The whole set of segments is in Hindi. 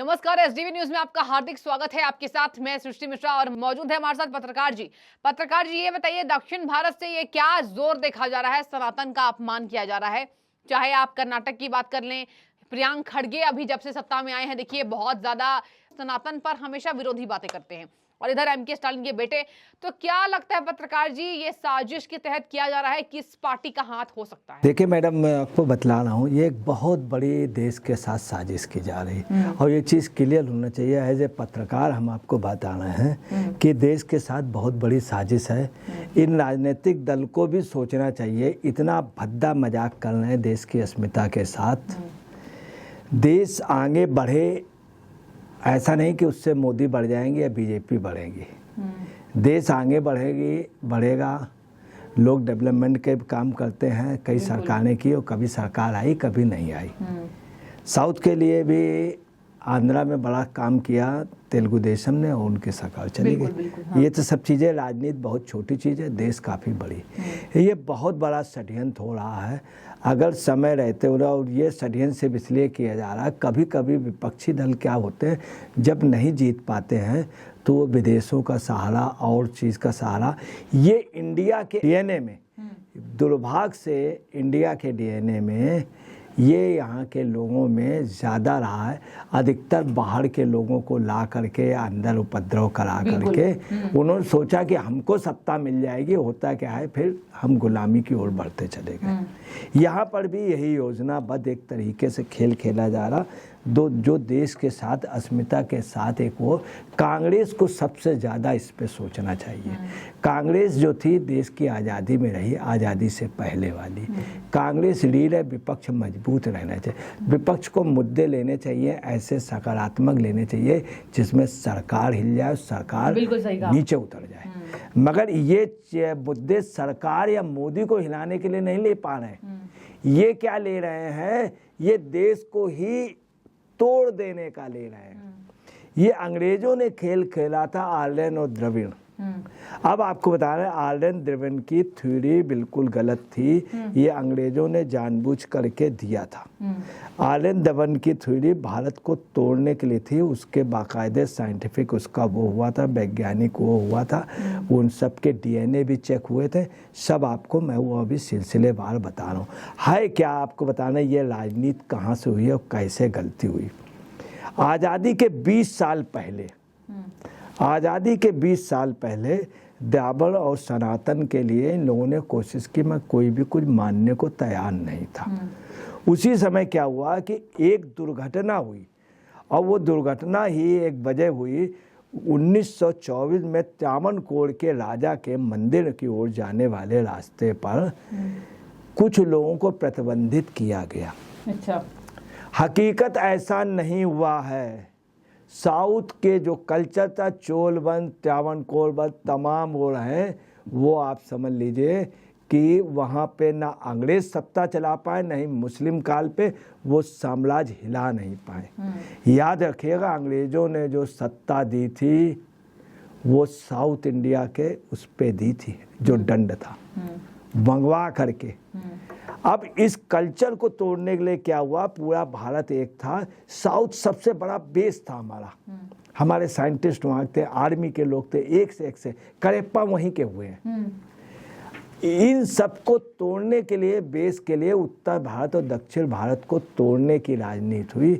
नमस्कार, एसडीवी न्यूज में आपका हार्दिक स्वागत है। आपके साथ मैं सृष्टि मिश्रा और मौजूद है हमारे साथ पत्रकार जी। ये बताइए, दक्षिण भारत से ये क्या जोर देखा जा रहा है, सनातन का अपमान किया जा रहा है। चाहे आप कर्नाटक की बात कर लें, प्रियंक खड़गे अभी जब से सत्ता में आए हैं, देखिए बहुत ज्यादा सनातन पर हमेशा विरोधी बातें करते हैं, और इधर एमके स्टालिन के बेटे। तो क्या लगता है पत्रकार जी, ये साजिश के तहत किया जा रहा है, किस पार्टी का हाथ हो सकता है? देखिए मैडम, मैं आपको बतला रहा हूँ, ये एक बहुत बड़ी देश के साथ साजिश की जा रही है और ये चीज़ क्लियर होना चाहिए। एज ए पत्रकार हम आपको बता रहे हैं कि देश के साथ बहुत बड़ी साजिश है। इन राजनीतिक दल को भी सोचना चाहिए, इतना भद्दा मजाक कर रहे हैं देश की अस्मिता के साथ। देश आगे बढ़े, ऐसा नहीं कि उससे मोदी बढ़ जाएंगे या बीजेपी बढ़ेगी। देश आगे बढ़ेगा। लोग डेवलपमेंट के काम करते हैं, कई सरकारें की और कभी सरकार आई कभी नहीं आई। साउथ के लिए भी आंध्रा में बड़ा काम किया तेलुगु देशम ने और उनकी सरकार चली गई। हाँ। ये तो सब चीज़ें, राजनीति बहुत छोटी चीज़ है, देश काफ़ी बड़ी। ये बहुत बड़ा षड्यंत्र हो रहा है। अगर समय रहते हो रहा, और ये षड्यंत्र सिर्फ इसलिए किया जा रहा है, कभी कभी विपक्षी दल क्या होते हैं, जब नहीं जीत पाते हैं तो वो विदेशों का सहारा और चीज़ का सहारा। ये इंडिया के डीएनए में, दुर्भाग्य से इंडिया के डीएनए में ये यहाँ के लोगों में ज़्यादा रहा है। अधिकतर बाहर के लोगों को ला करके अंदर उपद्रव करा करके उन्होंने सोचा कि हमको सत्ता मिल जाएगी। होता क्या है, फिर हम गुलामी की ओर बढ़ते चले गए। यहाँ पर भी यही योजनाबद्ध एक तरीके से खेल खेला जा रहा। जो देश के साथ अस्मिता के साथ एक वो, कांग्रेस को सबसे ज़्यादा इस पे सोचना चाहिए। कांग्रेस जो थी देश की आज़ादी में रही, आज़ादी से पहले वाली कांग्रेस रीढ़ है। विपक्ष मजबूत रहना चाहिए, विपक्ष को मुद्दे लेने चाहिए, ऐसे सकारात्मक लेने चाहिए जिसमें सरकार हिल जाए, सरकार नीचे उतर जाए। मगर ये मुद्दे सरकार या मोदी को हिलाने के लिए नहीं ले पा रहे। ये क्या ले रहे हैं, ये देश को ही तोड़ देने का ले रहे हैं। ये अंग्रेजों ने खेल खेला था, आर्यन और द्रविड़। अब आपको बता रहे हैं, आर्यन द्रविड़ की थ्योरी बिल्कुल गलत थी। ये अंग्रेजों ने जानबूझ करके दिया था। आर्यन द्रविड़ की थ्योरी भारत को तोड़ने के लिए थी। उसके बाकायदे साइंटिफिक उसका वो हुआ था, वैज्ञानिक वो हुआ था। उन सब के डीएनए भी चेक हुए थे। सब आपको मैं वो अभी सिलसिलेवार बता रहा हूँ। है क्या आपको बताना, ये राजनीति कहाँ से हुई और कैसे गलती हुई। आज़ादी के 20 साल पहले, आज़ादी के 20 साल पहले द्राविड़ और सनातन के लिए इन लोगों ने कोशिश की, मैं कोई भी कुछ मानने को तैयार नहीं था। उसी समय क्या हुआ कि एक दुर्घटना हुई, और वो दुर्घटना ही एक वजह हुई। 1924 में त्रावणकोर के राजा के मंदिर की ओर जाने वाले रास्ते पर कुछ लोगों को प्रतिबंधित किया गया। अच्छा। हकीकत ऐसा नहीं हुआ है। साउथ के जो कल्चर था, चोल वंश, त्रावणकोर वंश, तमाम वो रहे, वो आप समझ लीजिए कि वहाँ पे ना अंग्रेज सत्ता चला पाए, नहीं मुस्लिम काल पे वो साम्राज्य हिला नहीं पाए। याद रखिएगा, अंग्रेजों ने जो सत्ता दी थी वो साउथ इंडिया के उस पे दी थी, जो दंड था मंगवा करके। अब इस कल्चर को तोड़ने के लिए क्या हुआ, पूरा भारत एक था। साउथ सबसे बड़ा बेस था हमारा। हमारे साइंटिस्ट वहाँ थे, आर्मी के लोग थे, एक से करेप्पा वहीं के हुए हैं। इन सबको तोड़ने के लिए, बेस के लिए उत्तर भारत और दक्षिण भारत को तोड़ने की राजनीति हुई।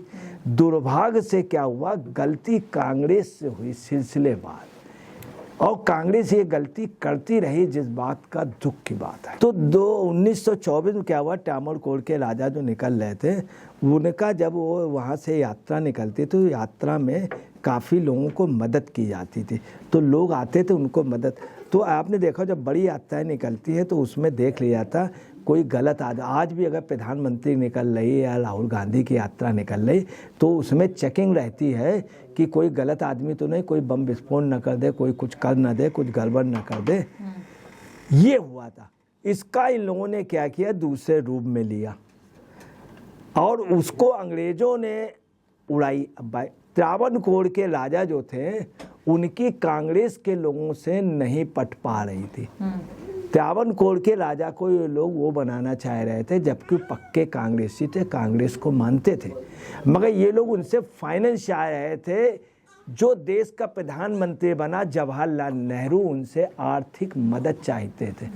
दुर्भाग्य से क्या हुआ, गलती कांग्रेस से हुई सिलसिलेवार, और कांग्रेस ये गलती करती रही, जिस बात का दुख की बात है। तो 1924 में क्या हुआ, त्रावणकोर के राजा जो निकल रहे थे, उनका जब वो वहाँ से यात्रा निकलती तो यात्रा में काफ़ी लोगों को मदद की जाती थी। तो लोग आते थे उनको मदद। तो आपने देखा जब बड़ी यात्राएं निकलती हैं तो उसमें देख लिया था कोई गलत आज भी अगर प्रधानमंत्री निकल रही है या राहुल गांधी की यात्रा निकल रही तो उसमें चेकिंग रहती है कि कोई गलत आदमी तो नहीं, कोई बम विस्फोट न कर दे, कोई कुछ कर न दे, कुछ गड़बड़ न कर दे। ये हुआ था। इसका इन लोगों ने क्या किया, दूसरे रूप में लिया और उसको अंग्रेजों ने उड़ाई। त्रावणकोर के राजा जो थे उनकी कांग्रेस के लोगों से नहीं पट पा रही थी। त्यावनकोर के राजा को ये लोग वो बनाना चाह रहे थे, जबकि पक्के कांग्रेसी थे, कांग्रेस को मानते थे, मगर ये लोग उनसे फाइनेंस चाह रहे थे। जो देश का प्रधानमंत्री बना जवाहरलाल नेहरू, उनसे आर्थिक मदद चाहते थे।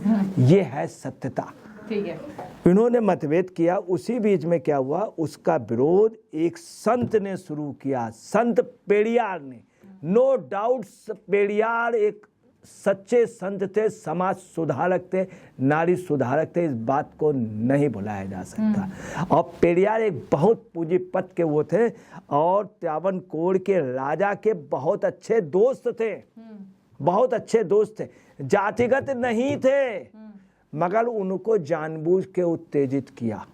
ये है सत्यता। ठीक है। इन्होंने मतभेद किया। उसी बीच में क्या हुआ, उसका विरोध एक संत ने शुरू किया, संत पेरियार ने। नो डाउट पेरियार एक सच्चे संत थे, समाज सुधारक थे, नारी सुधारक थे, इस बात को नहीं भुलाया जा सकता। और पेरियार एक बहुत पूंजीपत के वो थे और त्यावनकोर के राजा के बहुत अच्छे दोस्त थे, बहुत अच्छे दोस्त थे, जातिगत नहीं थे, मगर उनको जानबूझ के उत्तेजित किया।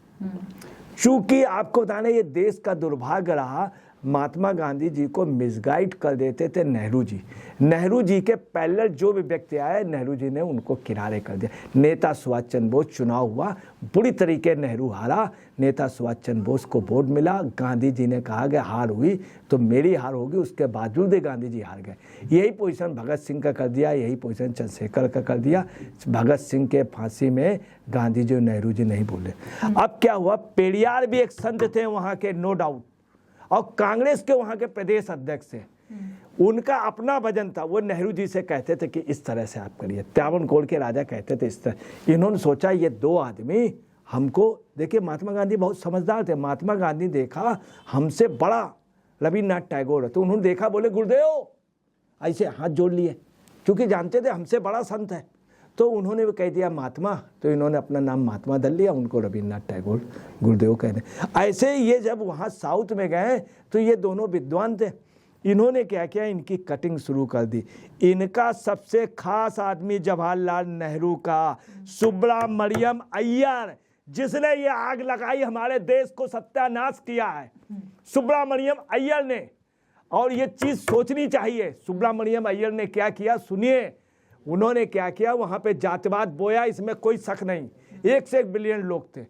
चूंकि आपको बताना, ये देश का दुर्भाग्य रहा, महात्मा गांधी जी को मिसगाइड कर देते थे नेहरू जी। नेहरू जी के पैरेलल जो भी व्यक्ति आए, नेहरू जी ने उनको किनारे कर दिया। नेता सुभाष चंद्र बोस चुनाव हुआ, बुरी तरीके नेहरू हारा, नेता सुभाष चंद्र बोस को वोट मिला। गांधी जी ने कहा कि हार हुई तो मेरी हार होगी, उसके बावजूद ही गांधी जी हार गए। यही पोजीशन भगत सिंह का कर दिया, यही पोजीशन चंद्रशेखर का कर दिया। भगत सिंह के फांसी में गांधी जी और नेहरू जी नहीं बोले। अब क्या हुआ, पेरियार भी एक संत थे वहाँ के, नो डाउट, और कांग्रेस के वहाँ के प्रदेश अध्यक्ष थे। उनका अपना वजन था, वो नेहरू जी से कहते थे कि इस तरह से आप करिए, त्यावनकोर के राजा कहते थे इस तरह। इन्होंने सोचा ये दो आदमी हमको, देखिए महात्मा गांधी बहुत समझदार थे। महात्मा गांधी देखा हमसे बड़ा रविन्द्रनाथ टैगोर है, तो उन्होंने देखा, बोले गुरुदेव, ऐसे हाथ जोड़ लिए, क्योंकि जानते थे हमसे बड़ा संत है। तो उन्होंने भी कह दिया महात्मा, तो इन्होंने अपना नाम महात्मा दल लिया, उनको रविन्द्रनाथ टैगोर गुरुदेव कहते। ऐसे ये जब वहाँ साउथ में गए तो ये दोनों विद्वान थे। इन्होंने क्या किया, इनकी कटिंग शुरू कर दी। इनका सबसे खास आदमी जवाहरलाल नेहरू का सुब्रमण्यम अय्यर, जिसने ये आग लगाई, हमारे देश को सत्यानाश किया है, सुब्रमण्यम अय्यर ने। और ये चीज़ सोचनी चाहिए, सुब्रमण्यम अय्यर ने क्या किया, सुनिए। उन्होंने क्या किया, वहाँ पे जातिवाद बोया, इसमें कोई शक नहीं, 1 से 1 बिलियन लोग थे।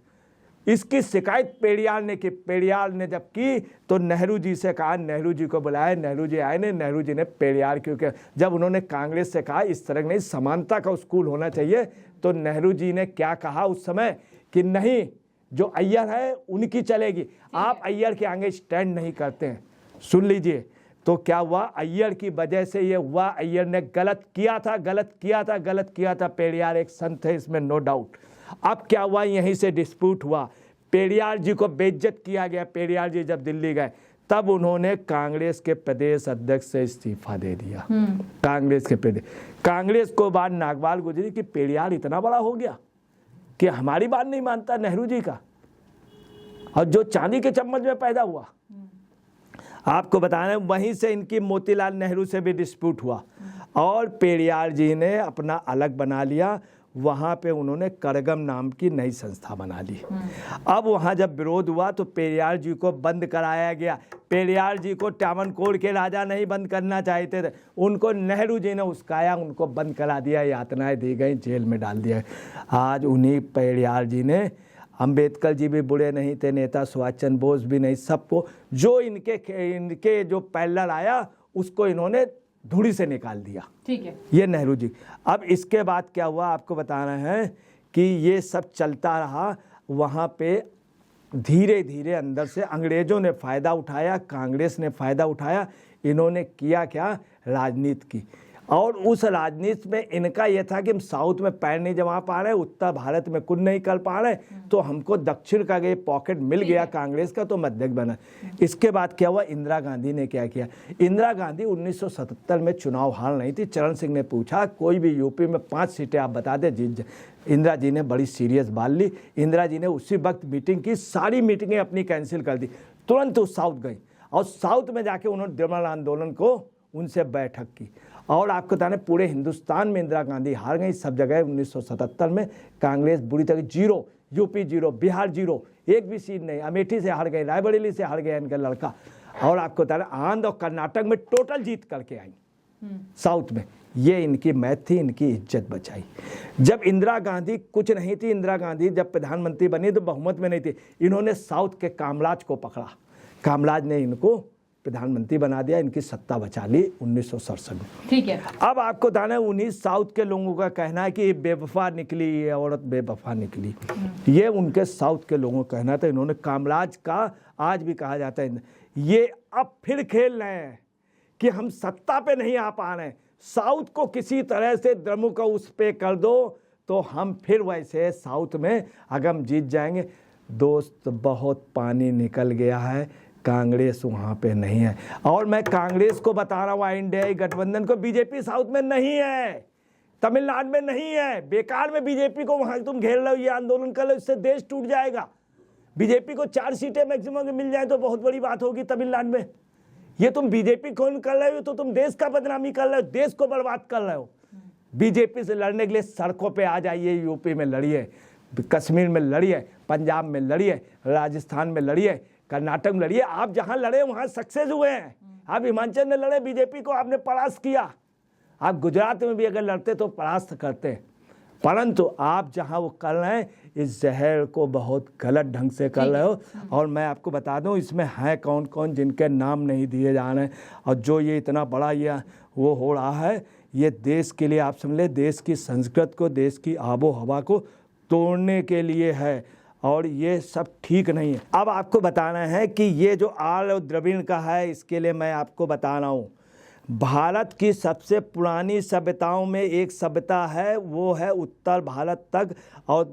इसकी शिकायत पेरियार ने की। पेरियार ने जब की तो नेहरू जी से कहा, नेहरू जी को बुलाया, नेहरू जी आए ने, नेहरू जी ने पेरियार, क्योंकि जब उन्होंने कांग्रेस से कहा इस तरह नहीं, समानता का स्कूल होना चाहिए, तो नेहरू जी ने क्या कहा उस समय कि नहीं, जो अय्यर है उनकी चलेगी, आप अय्यर के आगे स्टैंड नहीं करते हैं। सुन लीजिए, तो क्या हुआ, अय्यर की वजह से ये हुआ। अय्यर ने गलत किया था, गलत किया था, गलत किया था। पेरियार एक संत है, इसमें नो डाउट। अब क्या हुआ, यहीं से डिस्प्यूट हुआ, पेरियार जी को बेइज्जत किया गया। पेरियार जी जब दिल्ली गए तब उन्होंने कांग्रेस के प्रदेश अध्यक्ष से इस्तीफा दे दिया। कांग्रेस के प्रदेश, कांग्रेस को बाद नागवाल गुजरी कि पेरियार इतना बड़ा हो गया कि हमारी बात नहीं मानता नेहरू जी का, और जो चांदी के चम्मच में पैदा हुआ। आपको बताना, वहीं से इनकी मोतीलाल नेहरू से भी डिस्प्यूट हुआ और पेरियार जी ने अपना अलग बना लिया। वहाँ पे उन्होंने करगम नाम की नई संस्था बना ली। अब वहाँ जब विरोध हुआ तो पेरियार जी को बंद कराया गया। पेरियार जी को त्यावनकोर के राजा नहीं बंद करना चाहते थे, उनको नेहरू जी ने उस्काया, उनको बंद करा दिया, यातनाएं दी गई, जेल में डाल दिया। आज उन्हीं पेरियार जी ने, अंबेडकर जी भी बुरे नहीं थे, नेता सुभाष चंद्र बोस भी नहीं, सबको जो इनके जो पैरेलल आया उसको इन्होंने धूड़ी से निकाल दिया। ठीक है, ये नेहरू जी। अब इसके बाद क्या हुआ आपको बताना है कि ये सब चलता रहा। वहाँ पे धीरे धीरे अंदर से अंग्रेजों ने फ़ायदा उठाया, कांग्रेस ने फ़ायदा उठाया। इन्होंने किया क्या, राजनीति की। और उस राजनीति में इनका यह था कि हम साउथ में पैर नहीं जमा पा रहे, उत्तर भारत में कुछ नहीं कर पा रहे, तो हमको दक्षिण का ये पॉकेट मिल गया कांग्रेस का, तो मध्यक बना। इसके बाद क्या हुआ, इंदिरा गांधी ने क्या किया। इंदिरा गांधी 1977 में चुनाव हार नहीं थी। चरण सिंह ने पूछा कोई भी यूपी में 5 सीटें आप बता दे, जीत जाए। इंदिरा जी ने बड़ी सीरियस बात ली। इंदिरा जी ने उसी वक्त मीटिंग की, सारी मीटिंगें अपनी कैंसिल कर दी, तुरंत वो साउथ गई और साउथ में जाके उन्होंने निर्मल आंदोलन को उनसे बैठक की। और आपको बताने पूरे हिंदुस्तान में इंदिरा गांधी हार गई, सब जगह। 1977 में कांग्रेस बुरी तरह 0, यूपी 0, बिहार 0, एक भी सीट नहीं। अमेठी से हार गए, रायबरेली से हार गया इनका लड़का। और आपको बताना आंध्र और कर्नाटक में टोटल जीत करके आई साउथ में। ये इनकी मैथ थी, इनकी इज्जत बचाई। जब इंदिरा गांधी कुछ नहीं थी, इंदिरा गांधी जब प्रधानमंत्री बनी तो बहुमत में नहीं थी, इन्होंने साउथ के कामराज को पकड़ा। कामराज ने इनको प्रधानमंत्री बना दिया, इनकी सत्ता बचा ली 1967 में। ठीक है। अब आपको बताना है 19 साउथ के लोगों का कहना है कि ये बेवफा निकली, ये औरत बेवफा निकली, ये उनके साउथ के लोगों का कहना था। इन्होंने कामराज का आज भी कहा जाता है, ये अब फिर खेल रहे हैं कि हम सत्ता पे नहीं आ पा रहे हैं, साउथ को किसी तरह से द्रमुक उस पे कर दो तो हम फिर वैसे साउथ में अगर हम जीत जाएंगे। दोस्त बहुत पानी निकल गया है, कांग्रेस वहाँ पे नहीं है। और मैं कांग्रेस को बता रहा हूँ, इंडिया गठबंधन को, बीजेपी साउथ में नहीं है, तमिलनाडु में नहीं है। बेकार में बीजेपी को वहाँ तुम घेर लो, ये आंदोलन कर लो, इससे देश टूट जाएगा। बीजेपी को 4 सीटें मैक्सिमम मिल जाए तो बहुत बड़ी बात होगी तमिलनाडु में। ये तुम बीजेपी को कर रहे हो तो तुम देश का बदनामी कर रहे हो, देश को बर्बाद कर रहे हो। बीजेपी से लड़ने के लिए सड़कों पे आ जाइए, यूपी में लड़िए, कश्मीर में लड़िए, पंजाब में लड़िए, राजस्थान में लड़िए, कर्नाटक में लड़िए। आप जहां लड़े वहां सक्सेस हुए हैं। आप हिमाचल में लड़े, बीजेपी को आपने परास्त किया। आप गुजरात में भी अगर लड़ते तो परास्त करते, परंतु आप जहां वो कर रहे हैं इस जहर को बहुत गलत ढंग से कर रहे हो। और मैं आपको बता दूं इसमें हैं कौन कौन जिनके नाम नहीं दिए जा रहे हैं। और जो ये इतना बड़ा ये वो हो रहा है, ये देश के लिए आप समझ लें, देश की संस्कृति को, देश की आबो हवा को तोड़ने के लिए है, और ये सब ठीक नहीं है। अब आपको बताना है कि ये जो आर्य और द्रविड़ का है, इसके लिए मैं आपको बता रहा हूँ, भारत की सबसे पुरानी सभ्यताओं में एक सभ्यता है, वो है उत्तर भारत तक और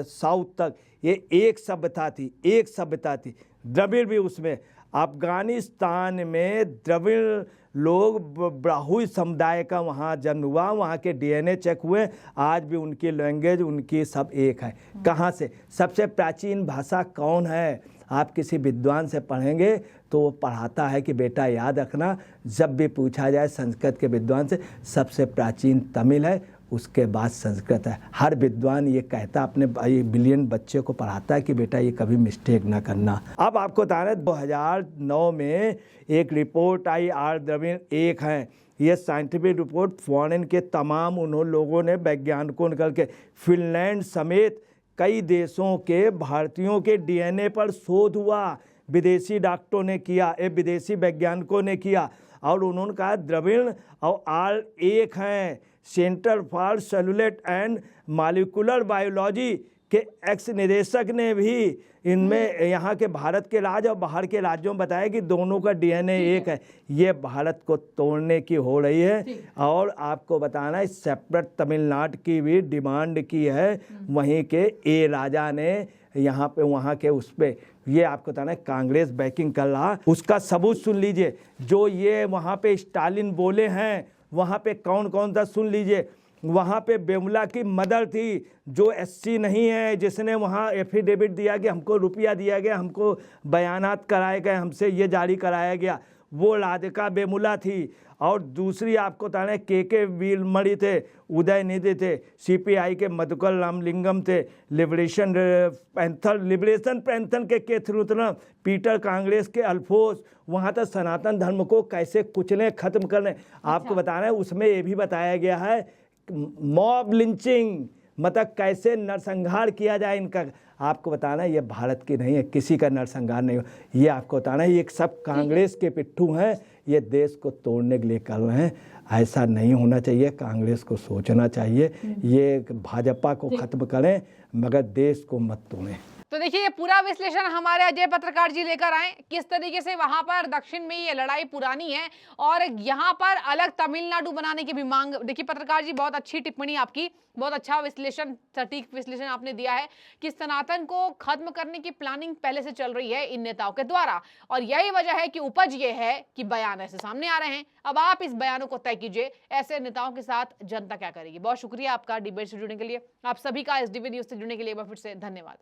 साउथ तक। ये एक सभ्यता थी, द्रविड़ भी उसमें। अफगानिस्तान में द्रविड़ लोग, ब्राहुई समुदाय का वहाँ जन्म हुआ, वहाँ के डीएनए चेक हुए, आज भी उनकी लैंग्वेज, उनकी सब एक है। कहाँ से? सबसे प्राचीन भाषा कौन है? आप किसी विद्वान से पढ़ेंगे तो वो पढ़ाता है कि बेटा याद रखना, जब भी पूछा जाए संस्कृत के विद्वान से, सबसे प्राचीन तमिल है, उसके बाद संस्कृत है। हर विद्वान ये कहता, अपने बिलियन बच्चे को पढ़ाता है कि बेटा ये कभी मिस्टेक ना करना। अब आपको बता रहे 2009 में एक रिपोर्ट आई, आर्य द्रविड़ एक हैं। ये साइंटिफिक रिपोर्ट फॉरेन के तमाम उन्होंने लोगों ने, वैज्ञानिकों निकल के, फिनलैंड समेत कई देशों के भारतीयों के डीएनए पर शोध हुआ, विदेशी डॉक्टरों ने किया, विदेशी वैज्ञानिकों ने किया, और उन्होंने कहा द्रविड़ और आर्य एक हैं। Centre for cellular and molecular biology के एक्स निदेशक ने भी इनमें, यहाँ के भारत के राज्य और बाहर के राज्यों में बताया कि दोनों का डीएनए एक है। ये भारत को तोड़ने की हो रही है। और आपको बताना है, सेपरेट तमिलनाडु की भी डिमांड की है, वहीं के ए राजा ने यहाँ पे, वहाँ के उस पे, ये आपको बताना है कांग्रेस बैकिंग कर रहा। उसका सबूत सुन लीजिए, जो ये वहाँ पे स्टालिन बोले हैं, वहाँ पे कौन कौन था सुन लीजिए। वहाँ पे बेमुला की मदर थी, जो एससी नहीं है, जिसने वहाँ एफिडेविट दिया कि हमको रुपया दिया गया, हमको बयानात कराए गए, हमसे ये जारी कराया गया, वो राधिका बेमुला थी। और दूसरी आपको बताना है के वीरमणि थे, उदयनिधि थे, सीपीआई के मधुकर रामलिंगम थे, लिबरेशन पैंथर के थ्रुतन, पीटर कांग्रेस के अल्फोस। वहाँ तक सनातन धर्म को कैसे कुचलें, खत्म करने। आपको बताना है उसमें ये भी बताया गया है मॉब लिंचिंग, मतलब कैसे नरसंहार किया जाए इनका। आपको बताना है ये भारत की नहीं है, किसी का नरसंहार नहीं हो। ये आपको बताना है ये सब कांग्रेस के पिट्ठू हैं, ये देश को तोड़ने के लिए कर रहे हैं। ऐसा नहीं होना चाहिए, कांग्रेस को सोचना चाहिए, ये भाजपा को खत्म करें मगर देश को मत तोड़ें। तो देखिए, ये पूरा विश्लेषण हमारे अजय पत्रकार जी लेकर आए, किस तरीके से वहां पर दक्षिण में ये लड़ाई पुरानी है और यहाँ पर अलग तमिलनाडु बनाने की भी मांग। देखिए पत्रकार जी, बहुत अच्छी टिप्पणी आपकी, बहुत अच्छा विश्लेषण, सटीक विश्लेषण आपने दिया है कि सनातन को खत्म करने की प्लानिंग पहले से चल रही है इन नेताओं के द्वारा, और यही वजह है कि उपज ये है कि बयान ऐसे सामने आ रहे हैं। अब आप इस बयानों को तय कीजिए, ऐसे नेताओं के साथ जनता क्या करेगी। बहुत शुक्रिया आपका डिबेट से जुड़ने के लिए, आप सभी का एसडीवी न्यूज से जुड़ने के लिए फिर से धन्यवाद।